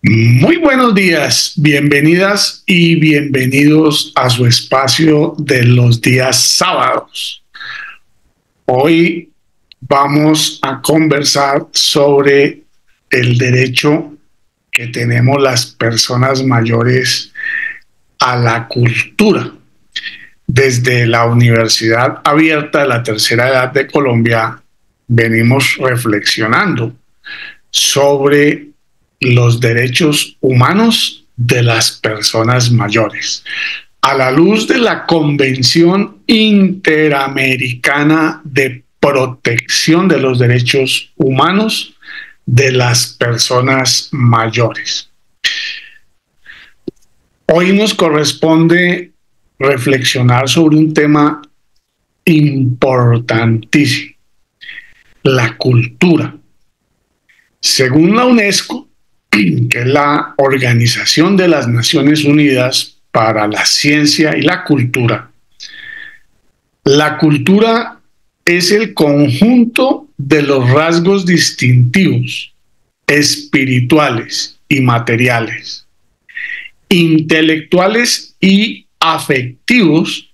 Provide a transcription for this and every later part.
Muy buenos días, bienvenidas y bienvenidos a su espacio de los días sábados. Hoy vamos a conversar sobre el derecho que tenemos las personas mayores a la cultura. Desde la Universidad Abierta de la Tercera Edad de Colombia venimos reflexionando sobre los derechos humanos de las personas mayores, a la luz de la Convención Interamericana de Protección de los Derechos Humanos de las Personas Mayores. Hoy nos corresponde reflexionar sobre un tema importantísimo: la cultura. Según la UNESCO, que es la Organización de las Naciones Unidas para la Ciencia y la cultura es el conjunto de los rasgos distintivos, espirituales y materiales, intelectuales y afectivos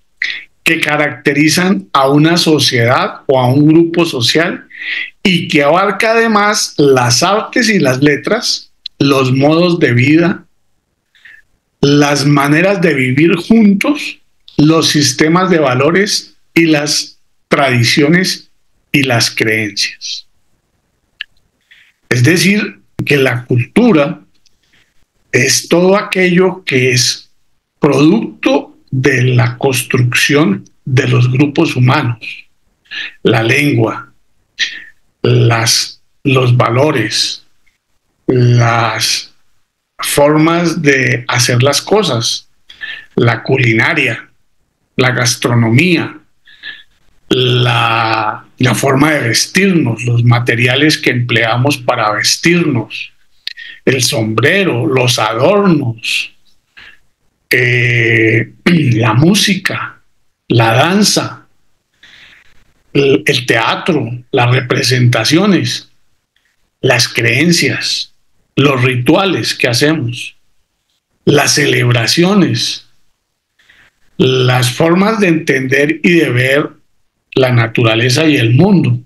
que caracterizan a una sociedad o a un grupo social y que abarca además las artes y las letras, los modos de vida, las maneras de vivir juntos, los sistemas de valores y las tradiciones y las creencias. Es decir, que la cultura es todo aquello que es producto de la construcción de los grupos humanos: la lengua, los valores, las formas de hacer las cosas, la culinaria, la gastronomía, la forma de vestirnos, los materiales que empleamos para vestirnos, el sombrero, los adornos, la música, la danza, el teatro, las representaciones, las creencias, los rituales que hacemos, las celebraciones, las formas de entender y de ver la naturaleza y el mundo,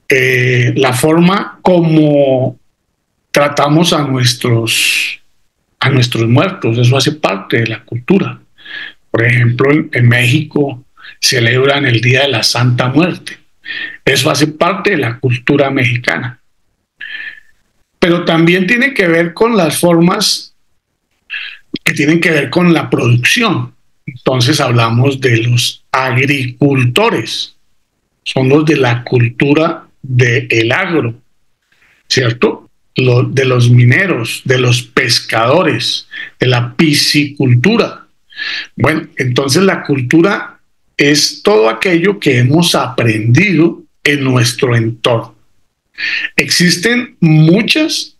la forma como tratamos a nuestros muertos. Eso hace parte de la cultura. Por ejemplo, en México celebran el Día de la Santa Muerte. Eso hace parte de la cultura mexicana. Pero también tiene que ver con las formas que tienen que ver con la producción. Entonces hablamos de los agricultores, son los de la cultura del agro, ¿cierto? De los mineros, de los pescadores, de la piscicultura. Bueno, entonces la cultura es todo aquello que hemos aprendido en nuestro entorno. Existen muchas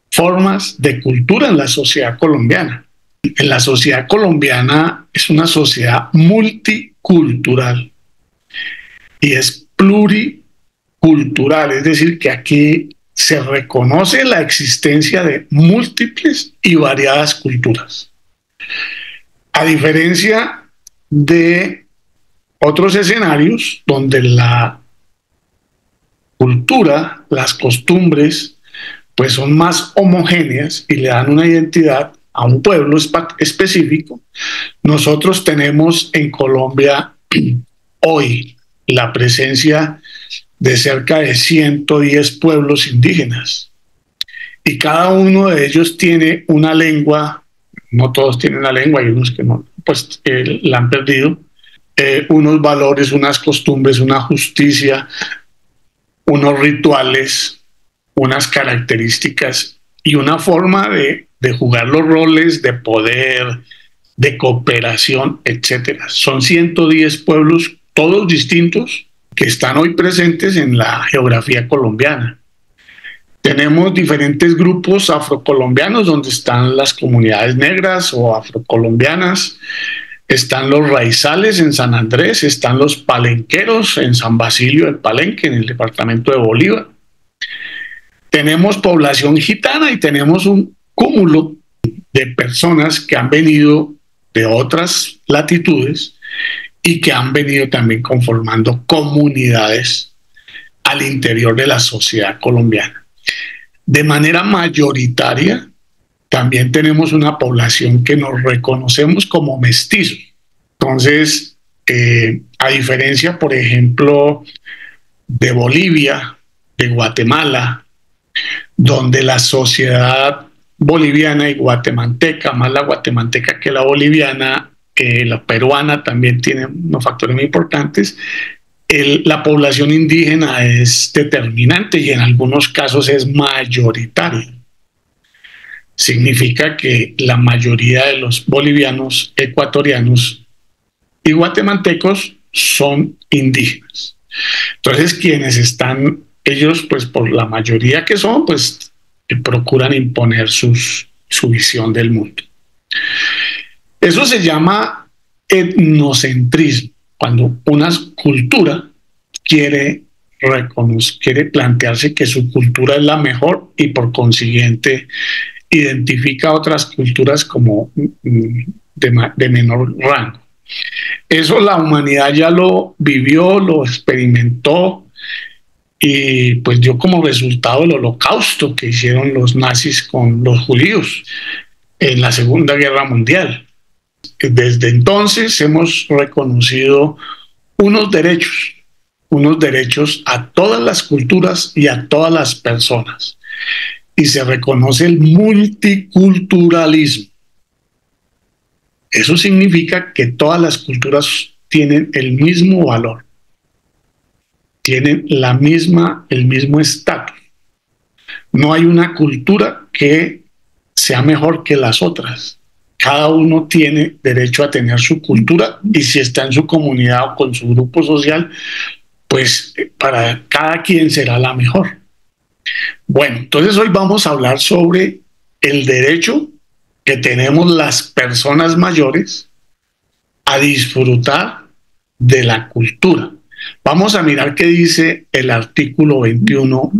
formas de cultura en la sociedad colombiana. En la sociedad colombiana es una sociedad multicultural y es pluricultural, es decir, que aquí se reconoce la existencia de múltiples y variadas culturas. A diferencia de otros escenarios donde la cultura, las costumbres, pues son más homogéneas y le dan una identidad a un pueblo específico, nosotros tenemos en Colombia hoy la presencia de cerca de 110 pueblos indígenas, y cada uno de ellos tiene una lengua. No todos tienen una lengua, hay unos que no, pues la han perdido, unos valores, unas costumbres, una justicia, unos rituales, unas características y una forma de jugar los roles de poder, de cooperación, etcétera. Son 110 pueblos, todos distintos, que están hoy presentes en la geografía colombiana. Tenemos diferentes grupos afrocolombianos donde están las comunidades negras o afrocolombianas, están los raizales en San Andrés, están los palenqueros en San Basilio del Palenque, en el departamento de Bolívar. tenemos población gitana y tenemos un cúmulo de personas que han venido de otras latitudes y que han venido también conformando comunidades al interior de la sociedad colombiana. De manera mayoritaria, también tenemos una población que nos reconocemos como mestizos. Entonces, a diferencia, por ejemplo, de Bolivia, de Guatemala, donde la sociedad boliviana y guatemalteca, más la guatemalteca que la boliviana, la peruana también tiene unos factores muy importantes, la población indígena es determinante y en algunos casos es mayoritaria. Significa que la mayoría de los bolivianos, ecuatorianos y guatemaltecos son indígenas. Entonces, quienes están, ellos, pues por la mayoría que son, pues procuran imponer su visión del mundo. Eso se llama etnocentrismo, cuando una cultura quiere plantearse que su cultura es la mejor y por consiguiente identifica otras culturas como de menor rango. Eso la humanidad ya lo vivió, lo experimentó y pues dio como resultado el holocausto que hicieron los nazis con los judíos en la Segunda Guerra Mundial. Desde entonces hemos reconocido unos derechos a todas las culturas y a todas las personas. Y se reconoce el multiculturalismo. Eso significa que todas las culturas tienen el mismo valor, tienen el mismo estatus. No hay una cultura que sea mejor que las otras. Cada uno tiene derecho a tener su cultura y si está en su comunidad o con su grupo social, pues para cada quien será la mejor. Bueno, entonces hoy vamos a hablar sobre el derecho que tenemos las personas mayores a disfrutar de la cultura. Vamos a mirar qué dice el artículo 21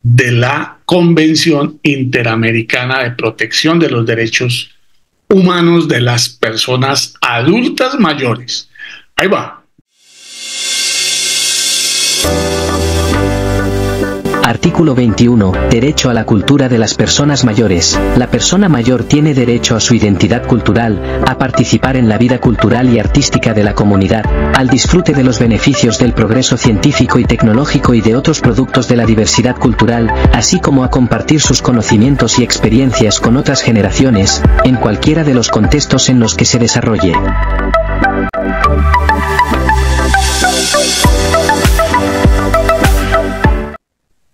de la Convención Interamericana de Protección de los Derechos Humanos de las Personas Adultas Mayores. Ahí va. Artículo 21. Derecho a la cultura de las personas mayores. La persona mayor tiene derecho a su identidad cultural, a participar en la vida cultural y artística de la comunidad, al disfrute de los beneficios del progreso científico y tecnológico y de otros productos de la diversidad cultural, así como a compartir sus conocimientos y experiencias con otras generaciones, en cualquiera de los contextos en los que se desarrolle.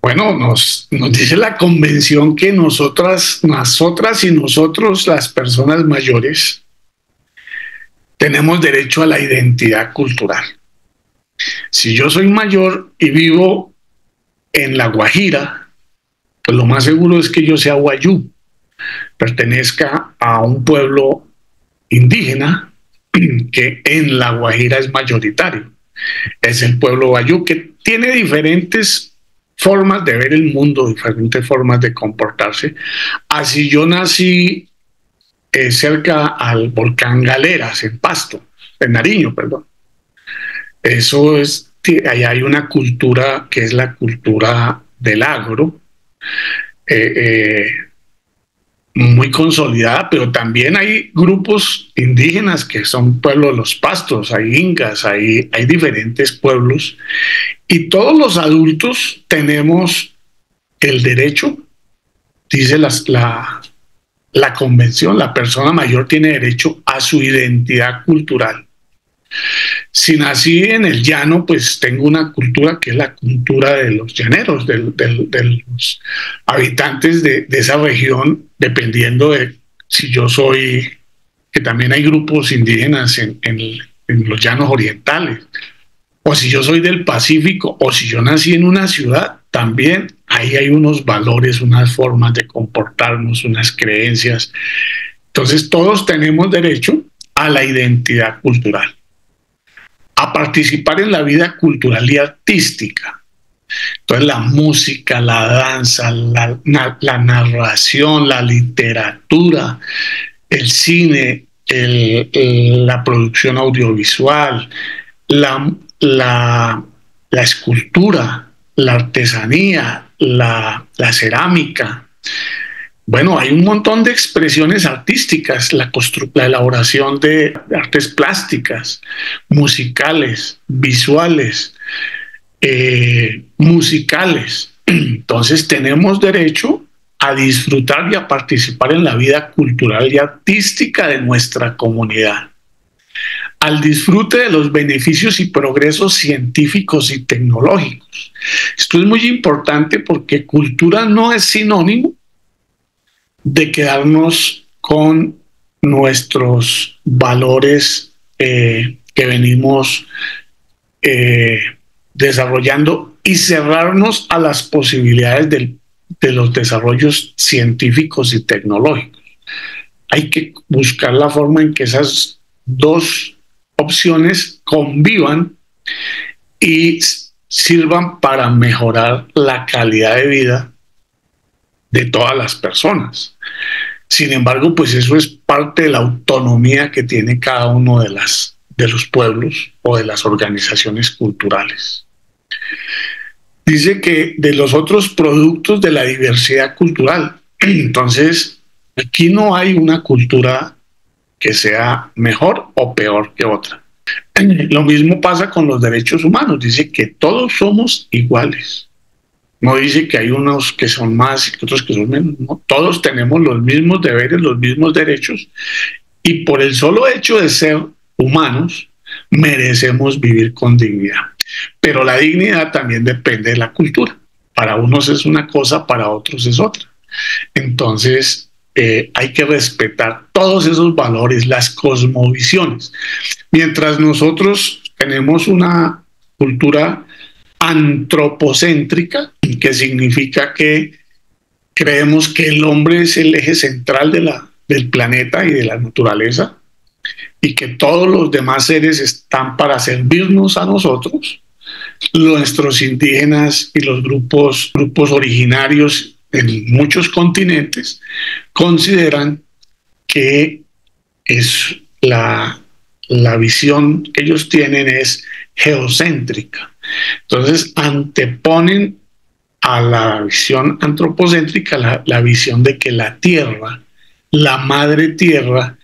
Bueno, nos dice la convención que nosotras y nosotros, las personas mayores, tenemos derecho a la identidad cultural. Si yo soy mayor y vivo en La Guajira, pues lo más seguro es que yo sea guayú, pertenezca a un pueblo indígena que en La Guajira es mayoritario. Es el pueblo guayú que tiene diferentes formas de ver el mundo, diferentes formas de comportarse. Así yo nací cerca al volcán Galeras, en Pasto, en Nariño, perdón. Eso es, allá hay una cultura que es la cultura del agro, muy consolidada, pero también hay grupos indígenas que son pueblos de los pastos, hay incas, hay diferentes pueblos, y todos los adultos tenemos el derecho, dice la convención, la persona mayor tiene derecho a su identidad cultural. Si nací en el llano, pues tengo una cultura que es la cultura de los llaneros, de los habitantes de esa región, dependiendo de si yo soy, que también hay grupos indígenas en los llanos orientales, o si yo soy del Pacífico, o si yo nací en una ciudad, también ahí hay unos valores, unas formas de comportarnos, unas creencias. Entonces todos tenemos derecho a la identidad cultural, a participar en la vida cultural y artística. Entonces la música, la danza, la narración, la literatura, el cine, la producción audiovisual, la, la, la escultura, la artesanía, la cerámica. Bueno, hay un montón de expresiones artísticas, la elaboración de artes plásticas, musicales, visuales, musicales. Entonces tenemos derecho a disfrutar y a participar en la vida cultural y artística de nuestra comunidad, al disfrute de los beneficios y progresos científicos y tecnológicos. Esto es muy importante porque cultura no es sinónimo de quedarnos con nuestros valores que venimos desarrollando y cerrarnos a las posibilidades de los desarrollos científicos y tecnológicos. Hay que buscar la forma en que esas dos opciones convivan y sirvan para mejorar la calidad de vida de todas las personas. Sin embargo, pues eso es parte de la autonomía que tiene cada uno de los pueblos o de las organizaciones culturales. Dice que de los otros productos de la diversidad cultural. Entonces, aquí no hay una cultura que sea mejor o peor que otra. Lo mismo pasa con los derechos humanos. Dice que todos somos iguales. No dice que hay unos que son más y otros que son menos. No, todos tenemos los mismos deberes, los mismos derechos, y por el solo hecho de ser humanos merecemos vivir con dignidad. Pero la dignidad también depende de la cultura. Para unos es una cosa, para otros es otra. Entonces hay que respetar todos esos valores, las cosmovisiones. Mientras nosotros tenemos una cultura antropocéntrica, que significa que creemos que el hombre es el eje central del planeta y de la naturaleza, y que todos los demás seres están para servirnos a nosotros. Nuestros indígenas y los grupos originarios en muchos continentes consideran que es la visión que ellos tienen es geocéntrica. Entonces anteponen a la visión antropocéntrica la visión de que la tierra, la madre tierra,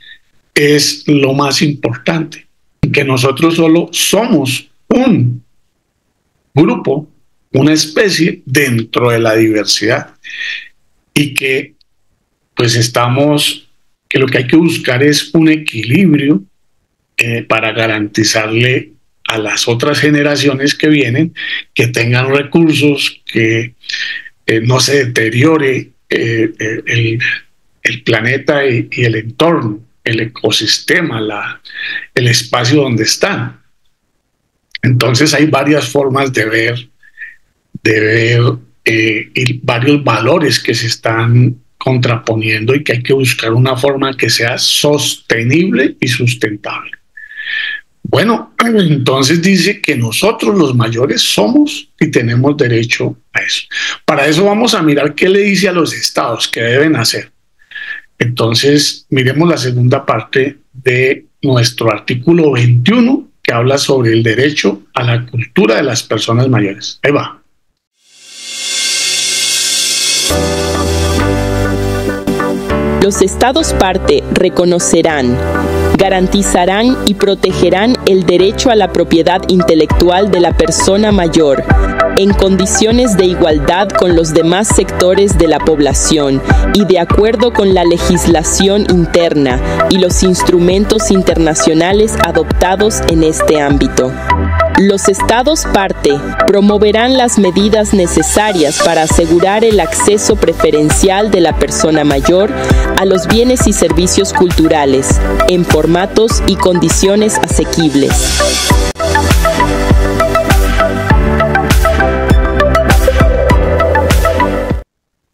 es lo más importante, que nosotros solo somos un grupo, una especie dentro de la diversidad, y que pues que lo que hay que buscar es un equilibrio para garantizarle a las otras generaciones que vienen que tengan recursos, que no se deteriore el planeta y el entorno, el ecosistema, el espacio donde están. Entonces hay varias formas de ver y varios valores que se están contraponiendo y que hay que buscar una forma que sea sostenible y sustentable. Bueno, entonces dice que nosotros los mayores somos y tenemos derecho a eso. Para eso vamos a mirar qué le dice a los estados que deben hacer. Entonces, miremos la segunda parte de nuestro artículo 21, que habla sobre el derecho a la cultura de las personas mayores. Ahí va. Los estados parte reconocerán, garantizarán y protegerán el derecho a la propiedad intelectual de la persona mayor, en condiciones de igualdad con los demás sectores de la población y de acuerdo con la legislación interna y los instrumentos internacionales adoptados en este ámbito. Los estados parte promoverán las medidas necesarias para asegurar el acceso preferencial de la persona mayor a los bienes y servicios culturales en formatos y condiciones asequibles.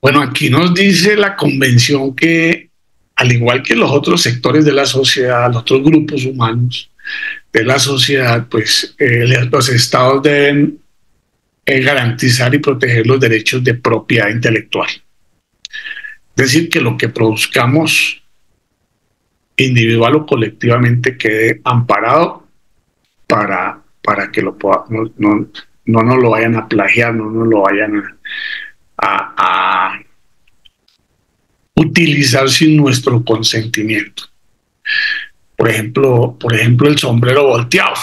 Bueno, aquí nos dice la convención que, al igual que los otros sectores de la sociedad, los otros grupos humanos de la sociedad, pues los estados deben garantizar y proteger los derechos de propiedad intelectual. Es decir, que lo que produzcamos individual o colectivamente quede amparado para que lo no nos lo vayan a plagiar, no nos lo vayan a utilizar sin nuestro consentimiento. Por ejemplo, el sombrero volteado.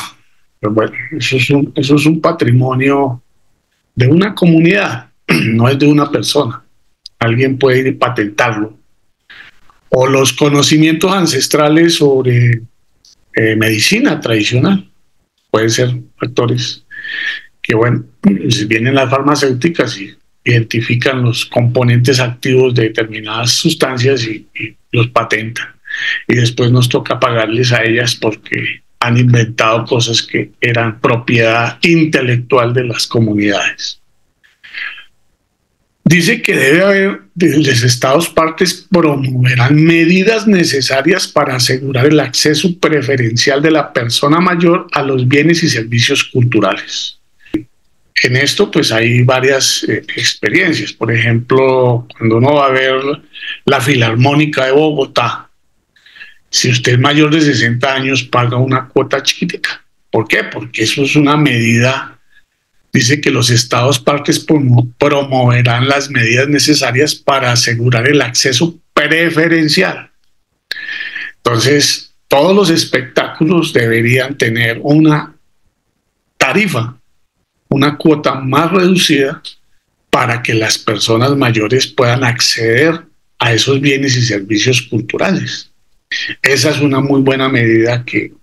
Pues bueno, eso es un patrimonio de una comunidad, no es de una persona. Alguien puede ir y patentarlo. O los conocimientos ancestrales sobre medicina tradicional. Pueden ser factores que, bueno, si vienen las farmacéuticas y identifican los componentes activos de determinadas sustancias y los patentan. Y después nos toca pagarles a ellas porque han inventado cosas que eran propiedad intelectual de las comunidades. Dice que debe haber, los Estados partes promoverán medidas necesarias para asegurar el acceso preferencial de la persona mayor a los bienes y servicios culturales. En esto pues hay varias experiencias. Por ejemplo, cuando uno va a ver la Filarmónica de Bogotá, si usted es mayor de 60 años paga una cuota chiquitica. ¿Por qué? Porque eso es una medida. Dice que los Estados partes promoverán las medidas necesarias para asegurar el acceso preferencial. Entonces, todos los espectáculos deberían tener una tarifa, una cuota más reducida para que las personas mayores puedan acceder a esos bienes y servicios culturales. Esa es una muy buena medida que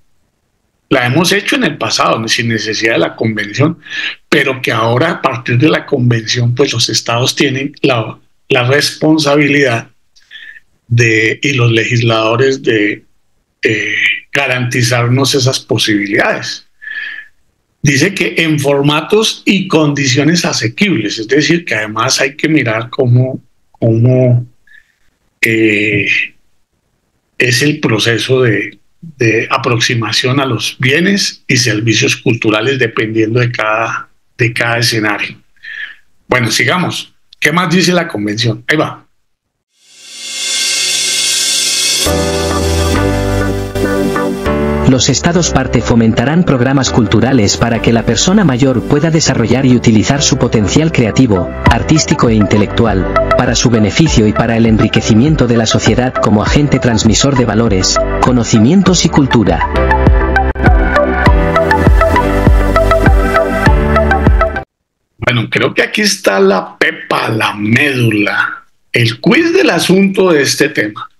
la hemos hecho en el pasado, sin necesidad de la convención, pero que ahora a partir de la convención, pues los estados tienen la responsabilidad y los legisladores de garantizarnos esas posibilidades. Dice que en formatos y condiciones asequibles, es decir, que además hay que mirar cómo es el proceso de aproximación a los bienes y servicios culturales dependiendo de cada escenario. Bueno, sigamos. ¿Qué más dice la convención? Ahí va. Los Estados parte fomentarán programas culturales para que la persona mayor pueda desarrollar y utilizar su potencial creativo, artístico e intelectual, para su beneficio y para el enriquecimiento de la sociedad como agente transmisor de valores, conocimientos y cultura. Bueno, creo que aquí está la pepa, la médula, el quiz del asunto de este tema.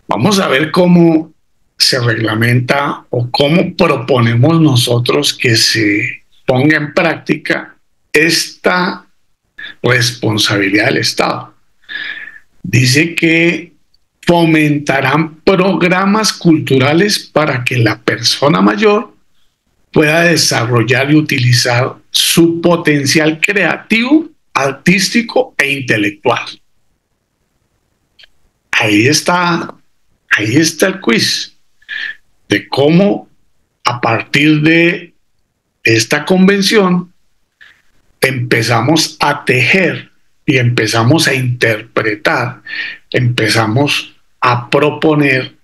Vamos a ver cómo se reglamenta o cómo proponemos nosotros que se ponga en práctica esta responsabilidad del Estado. Dice que fomentarán programas culturales para que la persona mayor pueda desarrollar y utilizar su potencial creativo, artístico e intelectual. Ahí está el quiz de cómo a partir de esta convención empezamos a tejer y empezamos a interpretar, empezamos a proponer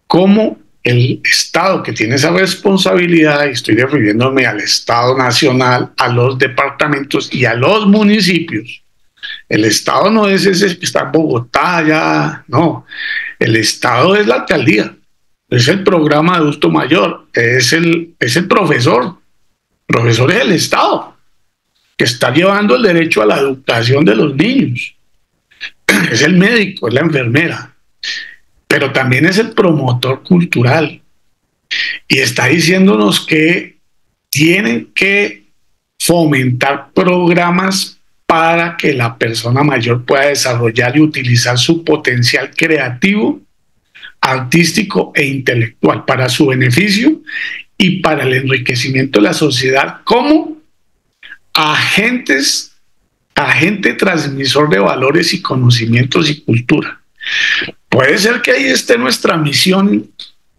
cómo el Estado que tiene esa responsabilidad, y estoy refiriéndome al Estado nacional, a los departamentos y a los municipios. El Estado no es ese que está en Bogotá, ya, no. El Estado es la alcaldía, es el programa de adulto mayor, es el profesor. El profesor es el Estado, que está llevando el derecho a la educación de los niños. Es el médico, es la enfermera, pero también es el promotor cultural. Y está diciéndonos que tienen que fomentar programas para que la persona mayor pueda desarrollar y utilizar su potencial creativo, artístico e intelectual para su beneficio y para el enriquecimiento de la sociedad como agente transmisor de valores y conocimientos y cultura. Puede ser que ahí esté nuestra misión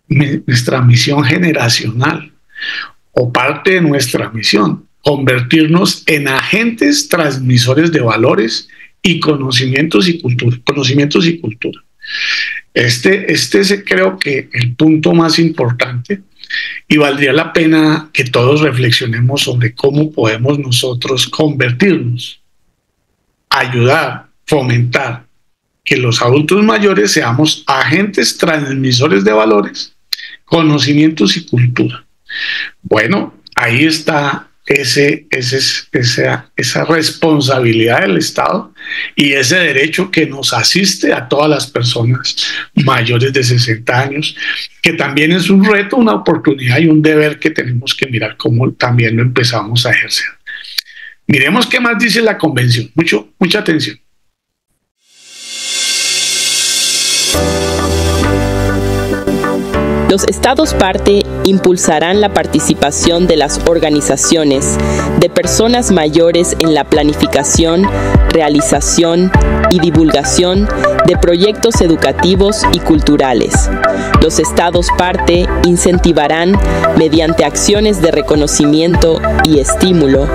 generacional o parte de nuestra misión, convertirnos en agentes transmisores de valores y conocimientos y cultura. Este es, creo que, el punto más importante, y valdría la pena que todos reflexionemos sobre cómo podemos nosotros convertirnos, ayudar, fomentar que los adultos mayores seamos agentes transmisores de valores, conocimientos y cultura. Bueno, ahí está esa responsabilidad del Estado y ese derecho que nos asiste a todas las personas mayores de 60 años, que también es un reto, una oportunidad y un deber que tenemos que mirar cómo también lo empezamos a ejercer. Miremos qué más dice la Convención. Mucha atención. Los Estados parte impulsarán la participación de las organizaciones de personas mayores en la planificación, realización y divulgación de proyectos educativos y culturales. Los Estados parte incentivarán, mediante acciones de reconocimiento y estímulo,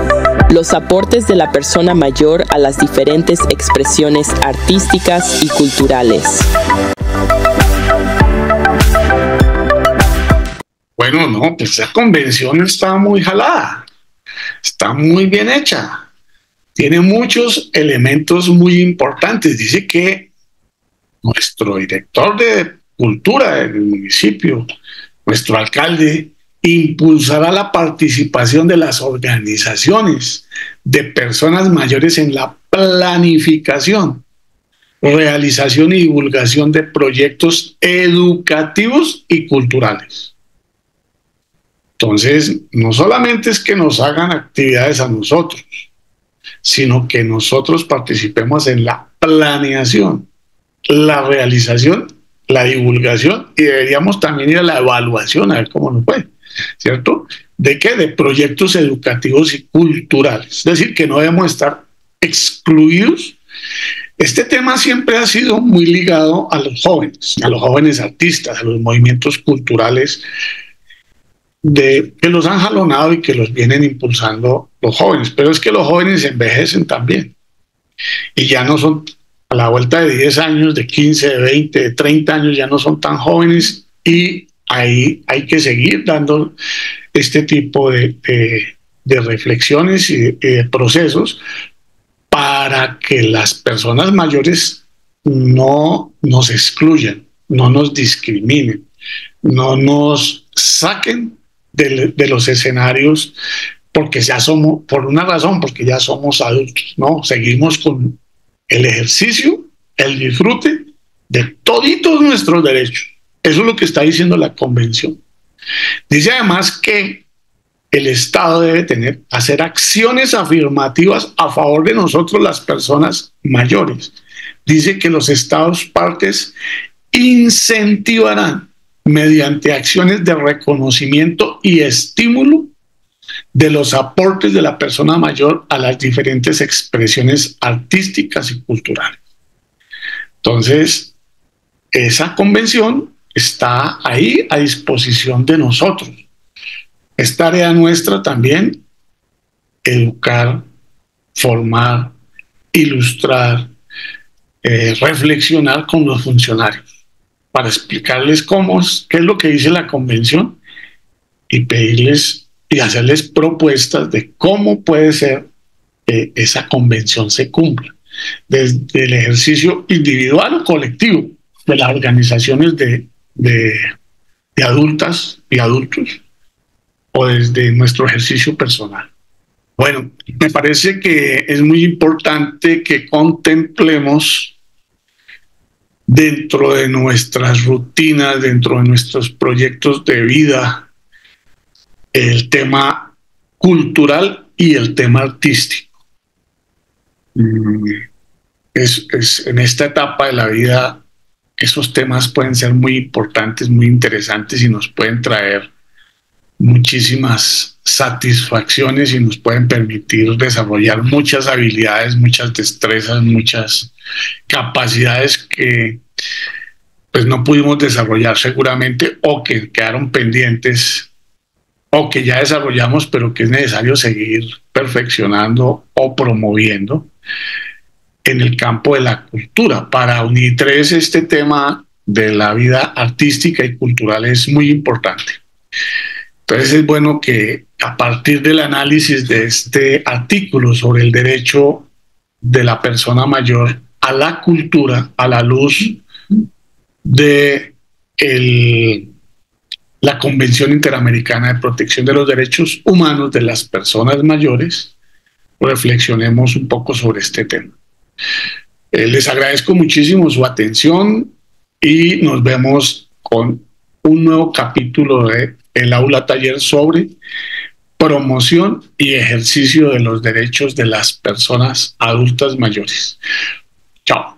los aportes de la persona mayor a las diferentes expresiones artísticas y culturales. Bueno, no, pues esa convención está muy jalada, está muy bien hecha, tiene muchos elementos muy importantes. Dice que nuestro director de cultura del municipio, nuestro alcalde, impulsará la participación de las organizaciones de personas mayores en la planificación, realización y divulgación de proyectos educativos y culturales. Entonces, no solamente es que nos hagan actividades a nosotros, sino que nosotros participemos en la planeación, la realización, la divulgación, y deberíamos también ir a la evaluación, a ver cómo nos fue, ¿cierto? ¿De qué? De proyectos educativos y culturales. Es decir, que no debemos estar excluidos. Este tema siempre ha sido muy ligado a los jóvenes artistas, a los movimientos culturales que los han jalonado y que los vienen impulsando los jóvenes. Pero es que los jóvenes envejecen también. Y ya no son, a la vuelta de 10 años, de 15, de 20, de 30 años, ya no son tan jóvenes, y ahí hay que seguir dando este tipo de reflexiones y de procesos para que las personas mayores no nos excluyan, no nos discriminen, no nos saquen de los escenarios porque ya somos, por una razón, porque ya somos adultos, ¿no? Seguimos con el ejercicio, el disfrute de toditos nuestros derechos. Eso es lo que está diciendo la Convención. Dice además que el Estado debe hacer acciones afirmativas a favor de nosotros, las personas mayores. Dice que los Estados partes incentivarán mediante acciones de reconocimiento y estímulo de los aportes de la persona mayor a las diferentes expresiones artísticas y culturales. Entonces, esa convención está ahí a disposición de nosotros. Es tarea nuestra también educar, formar, ilustrar, reflexionar con los funcionarios para explicarles qué es lo que dice la Convención y pedirles y hacerles propuestas de cómo puede ser que esa Convención se cumpla, desde el ejercicio individual o colectivo de las organizaciones de adultas y adultos, o desde nuestro ejercicio personal. Bueno, me parece que es muy importante que contemplemos dentro de nuestras rutinas, dentro de nuestros proyectos de vida, el tema cultural y el tema artístico. En esta etapa de la vida, esos temas pueden ser muy importantes, muy interesantes y nos pueden traer muchísimas satisfacciones y nos pueden permitir desarrollar muchas habilidades, muchas destrezas, muchas capacidades que pues no pudimos desarrollar seguramente o que quedaron pendientes o que ya desarrollamos, pero que es necesario seguir perfeccionando o promoviendo en el campo de la cultura. Para UNI3 este tema de la vida artística y cultural es muy importante. Entonces es bueno que a partir del análisis de este artículo sobre el derecho de la persona mayor a la cultura, a la luz de la Convención Interamericana de Protección de los Derechos Humanos de las Personas Mayores, reflexionemos un poco sobre este tema. Les agradezco muchísimo su atención y nos vemos con un nuevo capítulo de El Aula Taller sobre promoción y ejercicio de los derechos de las personas adultas mayores. Chao.